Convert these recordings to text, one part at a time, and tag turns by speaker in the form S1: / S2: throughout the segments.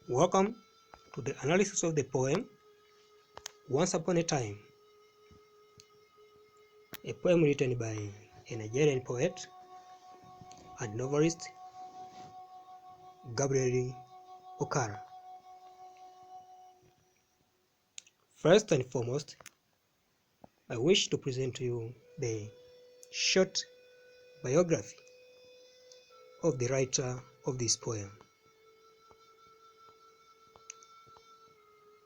S1: Welcome to the analysis of the poem Once Upon a Time, a poem written by a Nigerian poet and novelist Gabriel Okara. First and foremost, I wish to present to you the short biography of the writer of this poem.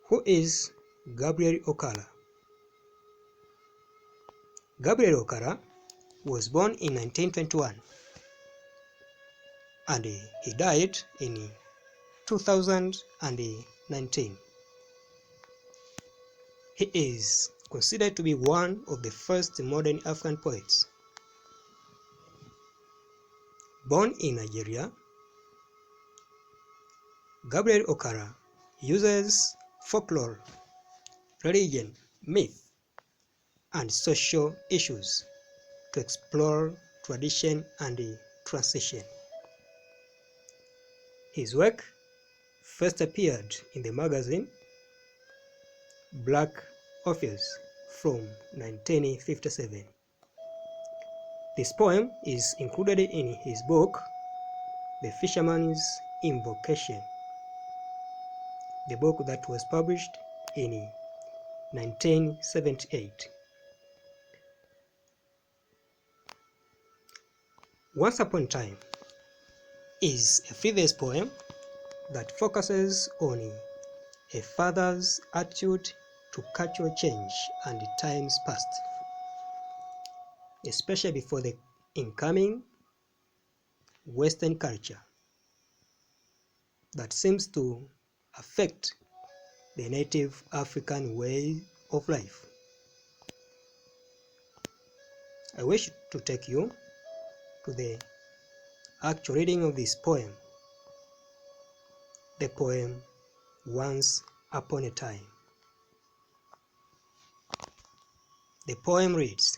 S1: Who is Gabriel Okara? Gabriel Okara was born in 1921 and he died in 2019. He is considered to be one of the first modern African poets. Born in Nigeria, Gabriel Okara uses folklore, religion, myth, and social issues to explore tradition and transition. His work first appeared in the magazine Black Office from 1957. This poem is included in his book The Fisherman's Invocation, the book that was published in 1978. Once Upon a Time is a previous poem that focuses on a father's attitude to cultural change and times past, especially before the incoming Western culture that seems to affect the native African way of life. I wish to take you to the actual reading of this poem, the poem Once Upon a Time. The poem reads,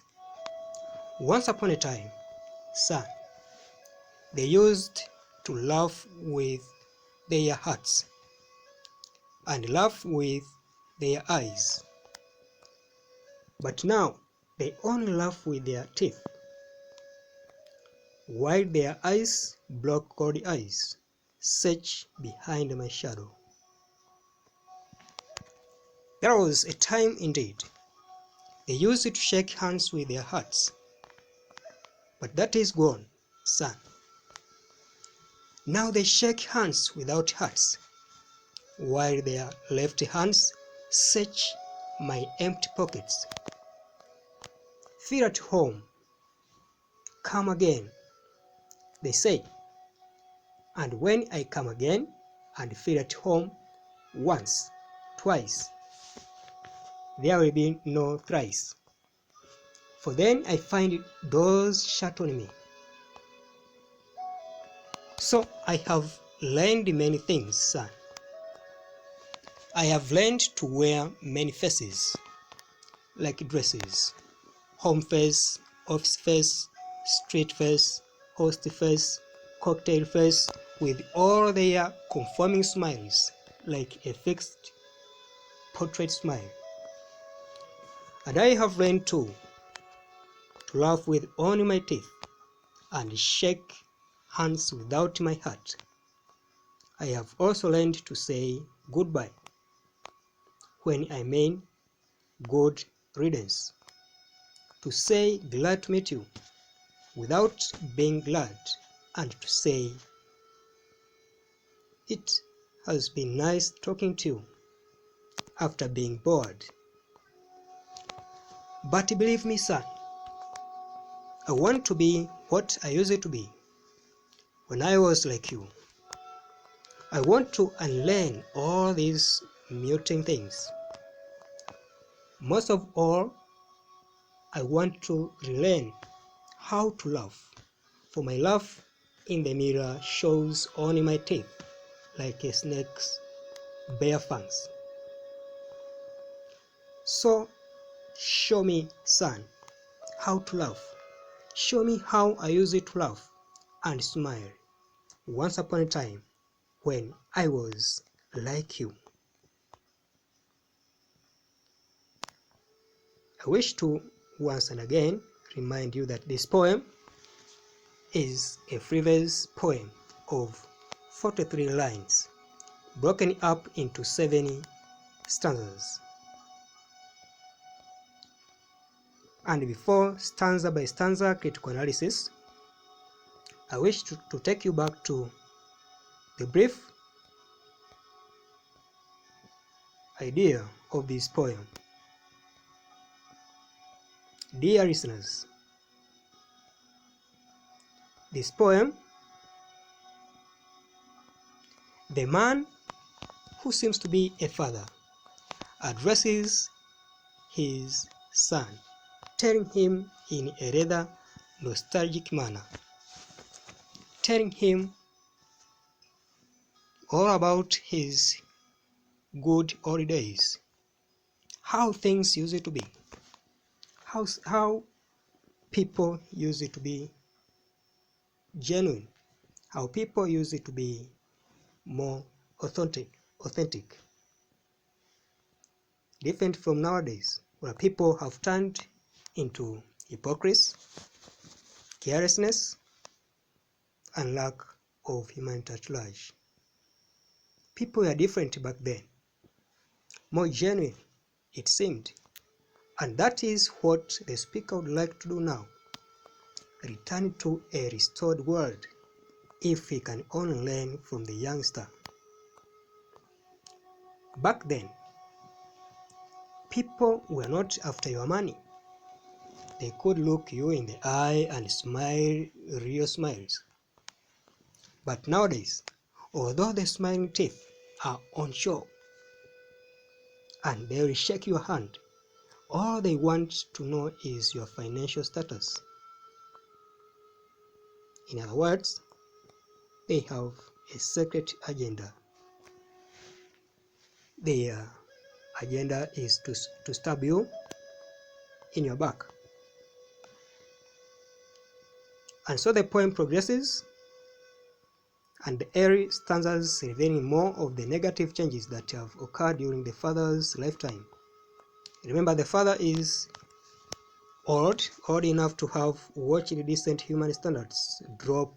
S1: Once upon a time, son, they used to laugh with their hearts and laugh with their eyes. But now they only laugh with their teeth, while their eyes block cold eyes search behind my shadow. There was a time indeed they used to shake hands with their hearts, but that is gone, son. Now they shake hands without hearts, while their left hands search my empty pockets. Feel at home, come again, they say, and when I come again and feel at home once, twice, there will be no thrice, for then I find doors shut on me. So I have learned many things, son. I have learned to wear many faces, like dresses, home face, office face, street face, host face, cocktail face, with all their conforming smiles, like a fixed portrait smile. And I have learned too to laugh with only my teeth and shake hands without my heart. I have also learned to say goodbye when I mean good riddance, to say glad to meet you without being glad, and to say it has been nice talking to you after being bored. But believe me, son, I want to be what I used to be when I was like you. I want to unlearn all these muting things. Most of all, I want to relearn how to laugh, for my laugh in the mirror shows only my teeth like a snake's bare fangs. So show me, son, how to laugh. Show me how I used to laugh and smile once upon a time when I was like you. I wish to once and again remind you that this poem is a free-verse poem of 43 lines, broken up into 7 stanzas. And before stanza by stanza critical analysis, I wish to take you back to the brief idea of this poem. Dear listeners, this poem, the man who seems to be a father addresses his son, telling him in a rather nostalgic manner, telling him all about his good old days, how things used to be, how people used to be genuine, how people used to be more authentic, different from nowadays, where people have turned into hypocrisy, carelessness, and lack of human touch large. People were different back then, more genuine, it seemed. And that is what the speaker would like to do now. Return to a restored world, if he can only learn from the youngster. Back then, people were not after your money. They could look you in the eye and smile real smiles. But nowadays, although the smiling teeth are on show and they will shake your hand, all they want to know is your financial status. In other words, they have a secret agenda. Their agenda is to stab you in your back. And so the poem progresses, and the early stanzas revealing more of the negative changes that have occurred during the father's lifetime. Remember, the father is old enough to have watched decent human standards drop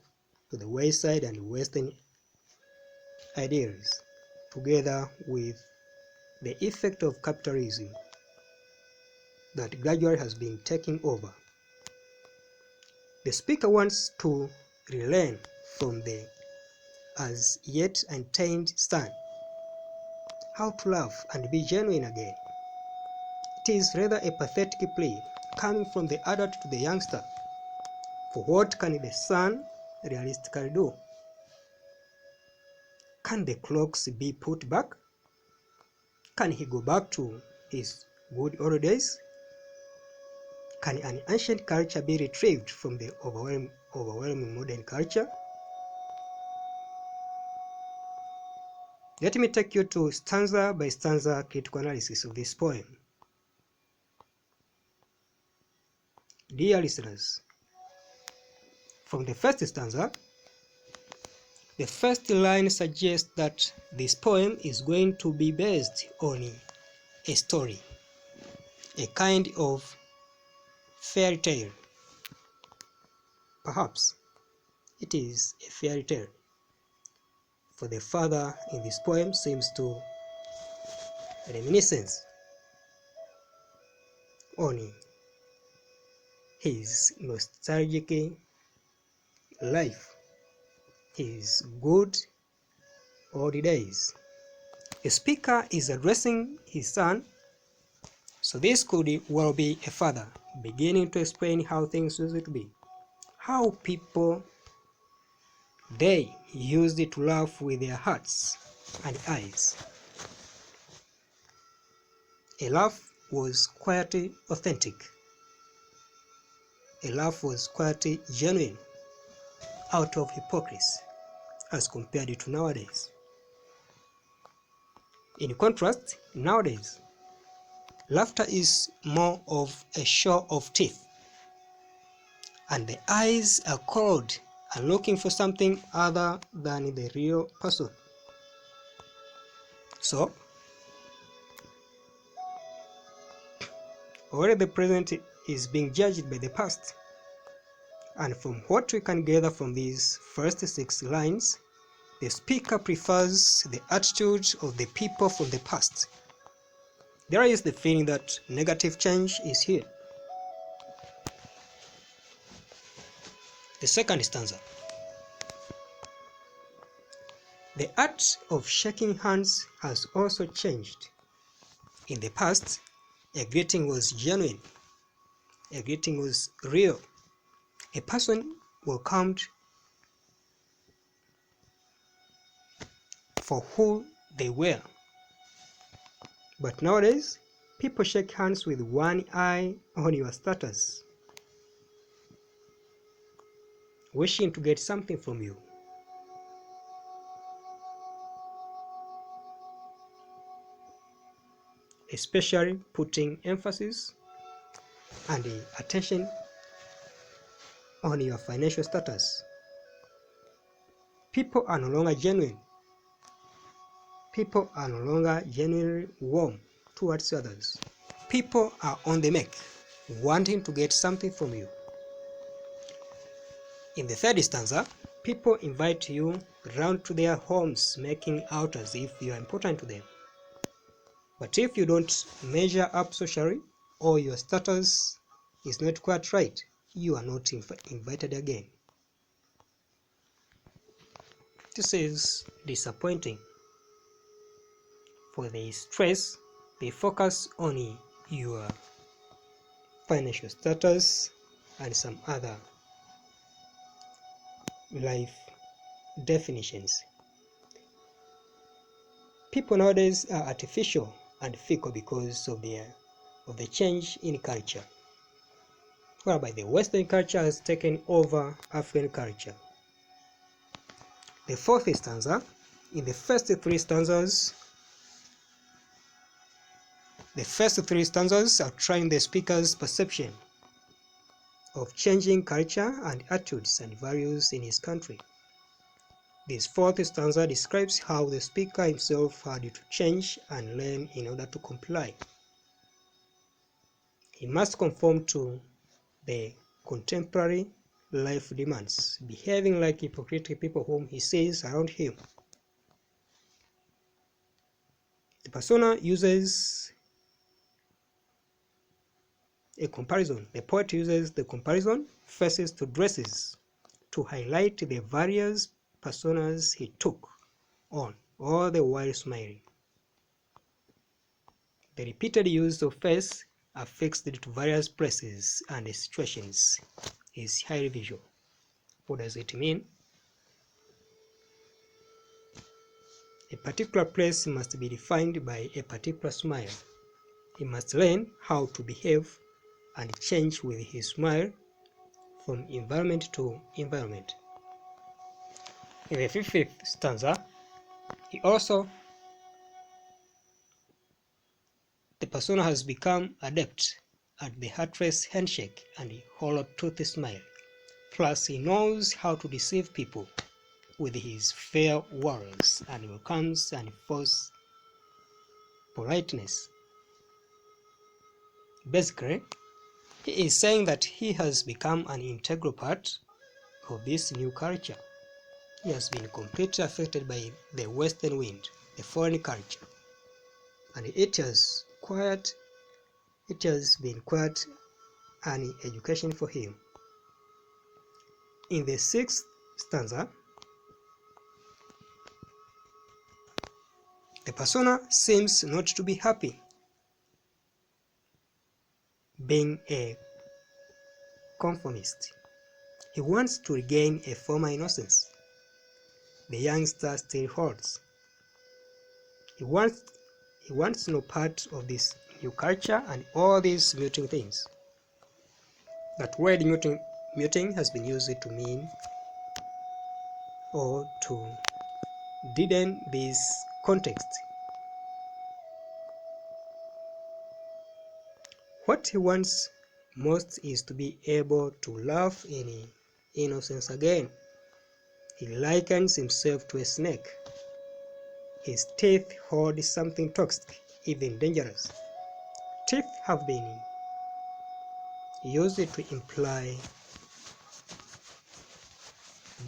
S1: to the wayside and Western ideals, together with the effect of capitalism that gradually has been taking over. The speaker wants to relearn from the as yet untamed son how to love and be genuine again. It is rather a pathetic plea coming from the adult to the youngster. For what can the son realistically do? Can the clocks be put back? Can he go back to his good old days? Can an ancient culture be retrieved from the overwhelming modern culture? Let me take you to stanza by stanza critical analysis of this poem. Dear listeners, from the first stanza, the first line suggests that this poem is going to be based on a story, a kind of fairy tale. Perhaps it is a fairy tale, for the father in this poem seems to reminiscence on his nostalgic life, his good old days. The speaker is addressing his son, so this could well be a father beginning to explain how things used to be, how people they used to laugh with their hearts and eyes. A laugh was quite authentic. A laugh was quite genuine, out of hypocrisy, as compared to nowadays. In contrast, nowadays, laughter is more of a show of teeth, and the eyes are cold and looking for something other than the real person. So, already the present is being judged by the past. And from what we can gather from these first 6 lines, the speaker prefers the attitude of the people from the past. There is the feeling that negative change is here. The second stanza. The art of shaking hands has also changed. In the past, a greeting was genuine. A greeting was real. A person welcomed for who they were. But nowadays, people shake hands with one eye on your status, wishing to get something from you. Especially putting emphasis and attention on your financial status. People are no longer genuine. People are no longer genuinely warm towards others. People are on the make, wanting to get something from you. In the third stanza, people invite you round to their homes, making out as if you are important to them. But if you don't measure up socially, or your status is not quite right, you are not invited again. This is disappointing. For the stress, they focus on your financial status and some other life definitions. People nowadays are artificial and fickle because of the change in culture, whereby the Western culture has taken over African culture. The fourth stanza, in the first three stanzas are trying the speaker's perception of changing culture and attitudes and values in his country. This fourth stanza describes how the speaker himself had to change and learn in order to comply. He must conform to the contemporary life demands, behaving like hypocritical people whom he sees around him. The persona uses a comparison. The poet uses the comparison faces to dresses to highlight the various personas he took on, all the while smiling. The repeated use of face affixed to various places and situations is highly visual. What does it mean? A particular place must be defined by a particular smile. He must learn how to behave and change with his smile from environment to environment. In the fifth stanza, the persona has become adept at the heartless handshake and hollow-toothed smile. Plus, he knows how to deceive people with his fair words and welcomes and false politeness. Basically, he is saying that he has become an integral part of this new culture. He has been completely affected by the Western wind, the foreign culture, and it has been quite an education for him. In the sixth stanza, the persona seems not to be happy, being a conformist. He wants to regain a former innocence the youngster still holds. He wants no part of this new culture and all these muting things. That word muting has been used to mean or to deaden this context. What he wants most is to be able to laugh in innocence again. He likens himself to a snake. his teeth hold something toxic, even dangerous. Teeth have been used to imply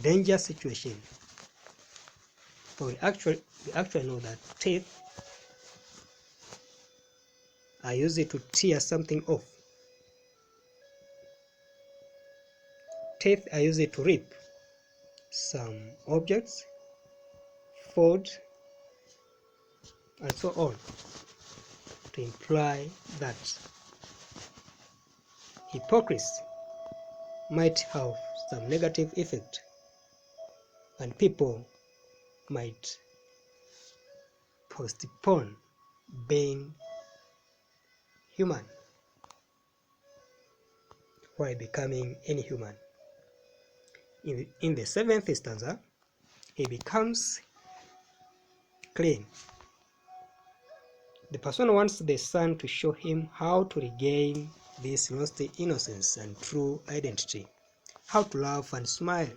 S1: danger situation. But we actually know that teeth are used to tear something off. Teeth are used to rip some objects, food, and so on, to imply that hypocrisy might have some negative effect and people might postpone being human while becoming inhuman. In the seventh stanza, he becomes clean. The person wants the sun to show him how to regain this lost innocence and true identity, how to laugh and smile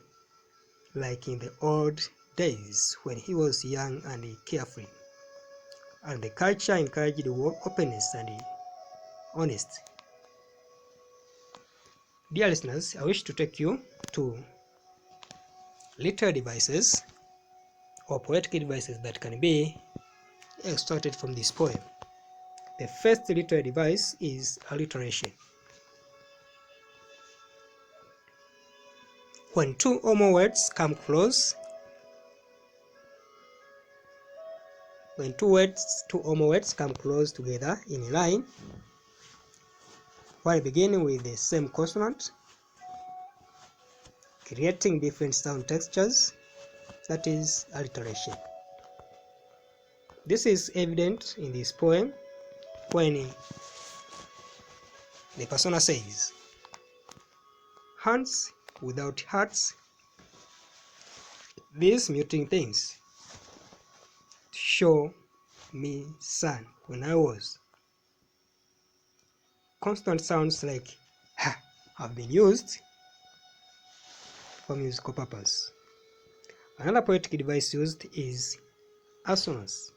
S1: like in the old days when he was young and carefree. And the culture encouraged openness and honesty. Dear listeners, I wish to take you to literary devices or poetic devices that can be extracted from this poem. The first literary device is alliteration. When two or more words come close, when two or more words come close together in a line, while beginning with the same consonant, creating different sound textures, that is alliteration. This is evident in this poem when the persona says, hands without hearts, these muting things show me sun when I was. Consonant sounds like ha have been used for musical purpose. Another poetic device used is assonance.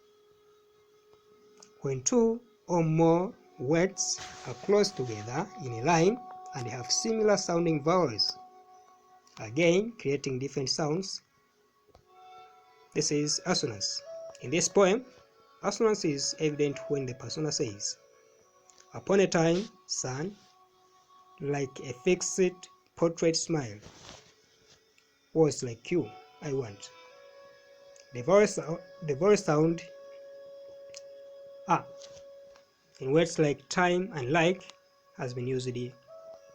S1: When two or more words are close together in a line and have similar sounding vowels, again creating different sounds, this is assonance. In this poem, assonance is evident when the persona says, upon a time, sun, like a fixed portrait smile, was like you, I want. The vowel sound in words like time and like has been used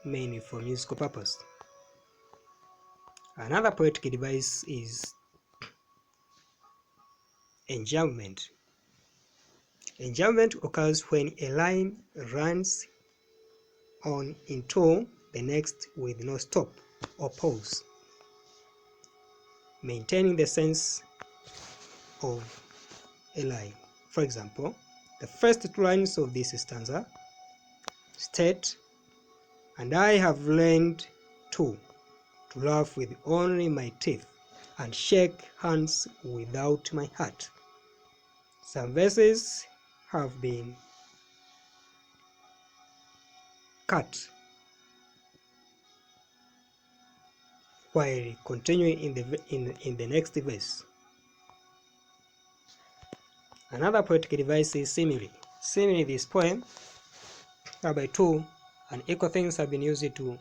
S1: mainly for musical purpose. Another poetic device is enjambment. Enjambment occurs when a line runs on into the next with no stop or pause, maintaining the sense of a line. For example, the first two lines of this stanza state, and I have learned to laugh with only my teeth and shake hands without my heart. Some verses have been cut while continuing in the next verse. Another poetic device is simile. Simile in this poem, whereby two and equal things have been used to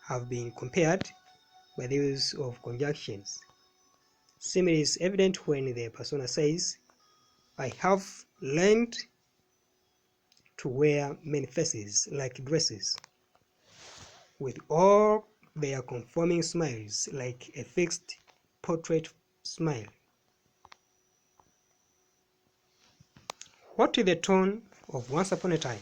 S1: have been compared by the use of conjunctions. Simile is evident when the persona says, I have learned to wear many faces like dresses, with all their conforming smiles like a fixed portrait smile. What is the tone of Once Upon a Time?